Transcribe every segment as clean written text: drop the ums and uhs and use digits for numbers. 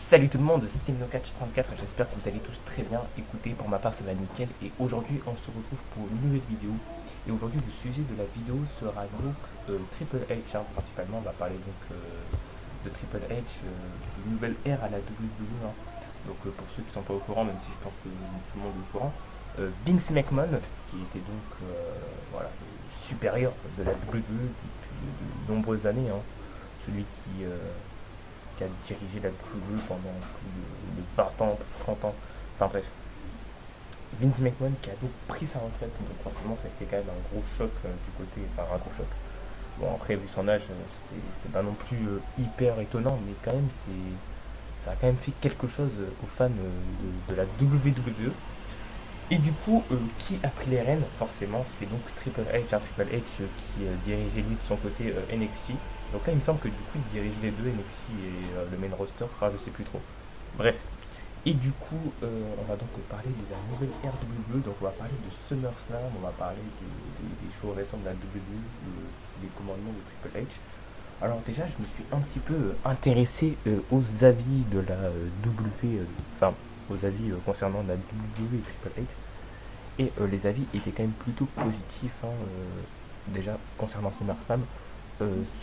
Salut tout le monde, c'est NoCatch34, j'espère que vous allez tous très bien. Écoutez, pour ma part ça va nickel et aujourd'hui on se retrouve pour une nouvelle vidéo. Et aujourd'hui le sujet de la vidéo sera donc Triple H, hein. Principalement on va parler donc de Triple H, une nouvelle ère à la WWE, hein. Donc pour ceux qui ne sont pas au courant, même si je pense que tout le monde est au courant, Vince McMahon, qui était donc voilà, le supérieur de la WWE depuis de nombreuses années, hein. Celui qui a dirigé la WWE pendant plus de 20 ans, 30 ans. Enfin bref, Vince McMahon qui a donc pris sa retraite, donc forcément ça a été quand même un gros choc du côté, enfin un gros choc. Bon après vu son âge, c'est pas non plus hyper étonnant, mais quand même ça a quand même fait quelque chose aux fans de la WWE. Et du coup, qui a pris les rênes forcément, c'est donc Triple H, hein, Triple H qui dirigeait lui de son côté NXT. Donc là, il me semble que du coup, il dirige les deux, NXT et le main roster, enfin, je sais plus trop. Bref. Et du coup, on va donc parler de la nouvelle RWE. Donc, on va parler de SummerSlam, on va parler des shows récents de la WWE, sous les commandements de Triple H. Alors, déjà, je me suis un petit peu intéressé aux avis de la enfin, aux avis concernant la WWE et Triple H. Et les avis étaient quand même plutôt positifs, hein, déjà concernant SummerSlam.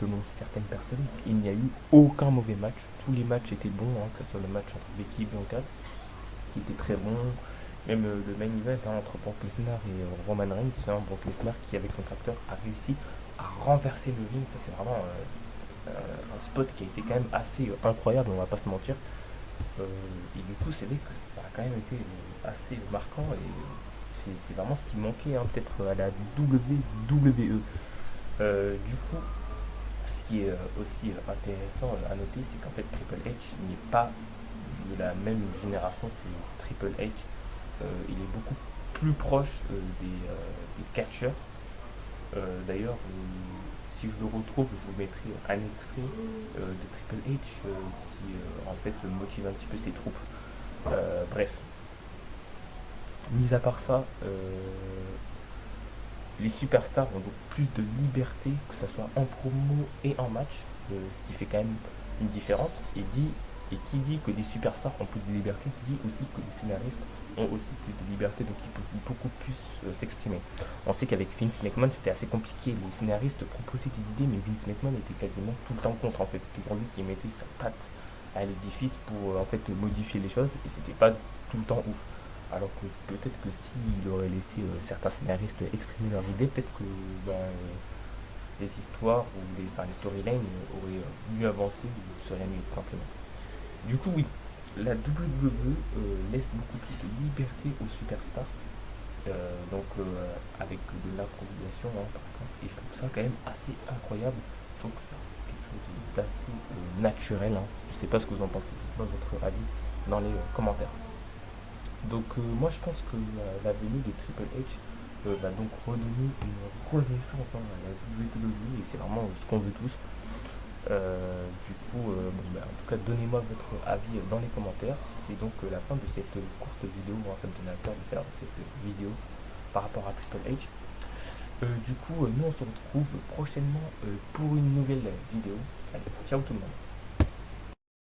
Selon certaines personnes, il n'y a eu aucun mauvais match. Tous les matchs étaient bons, hein, que ce soit le match entre Becky et Bianca, qui était très bon. Même le main event, hein, entre Brock Lesnar et Roman Reigns, hein, Brock Lesnar qui, avec son capteur, a réussi à renverser le ring. Ça, c'est vraiment un spot qui a été quand même assez incroyable, on va pas se mentir. Et du coup, c'est vrai que ça a quand même été assez marquant et c'est vraiment ce qui manquait, hein, peut-être à la WWE. Du coup, ce qui est aussi intéressant à noter, c'est qu'en fait Triple H n'est pas de la même génération que Triple H. Il est beaucoup plus proche des catcheurs. D'ailleurs, si je le retrouve, je vous mettrai un extrait de Triple H qui en fait motive un petit peu ses troupes. Bref, mis à part ça, les superstars ont donc plus de liberté, que ce soit en promo et en match, ce qui fait quand même une différence. Et qui dit que les superstars ont plus de liberté, dit aussi que les scénaristes ont aussi plus de liberté, donc ils peuvent beaucoup plus s'exprimer. On sait qu'avec Vince McMahon, c'était assez compliqué. Les scénaristes proposaient des idées, mais Vince McMahon était quasiment tout le temps contre, en fait. C'est toujours lui qui mettait sa patte à l'édifice pour en fait modifier les choses, et c'était pas tout le temps ouf. Alors que peut-être que s'il aurait laissé certains scénaristes exprimer leur idée, peut-être que les histoires ou enfin, les storylines auraient mieux avancé ou seraient mieux tout simplement. Du coup, oui, la WWE laisse beaucoup plus de liberté aux superstars, avec de l'improvisation, hein, par exemple, et je trouve ça quand même assez incroyable. Je trouve que c'est quelque chose d'assez naturel, hein. Je sais pas ce que vous en pensez, dites-moi votre avis dans les commentaires. Donc moi je pense que la venue de Triple H va donc redonner une renaissance, hein, à la WWE et c'est vraiment ce qu'on veut tous. Bon, bah, en tout cas donnez-moi votre avis dans les commentaires. C'est donc la fin de cette courte vidéo, hein, ça me tenait à cœur de faire cette vidéo par rapport à Triple H. Nous on se retrouve prochainement pour une nouvelle vidéo. Allez, ciao tout le monde.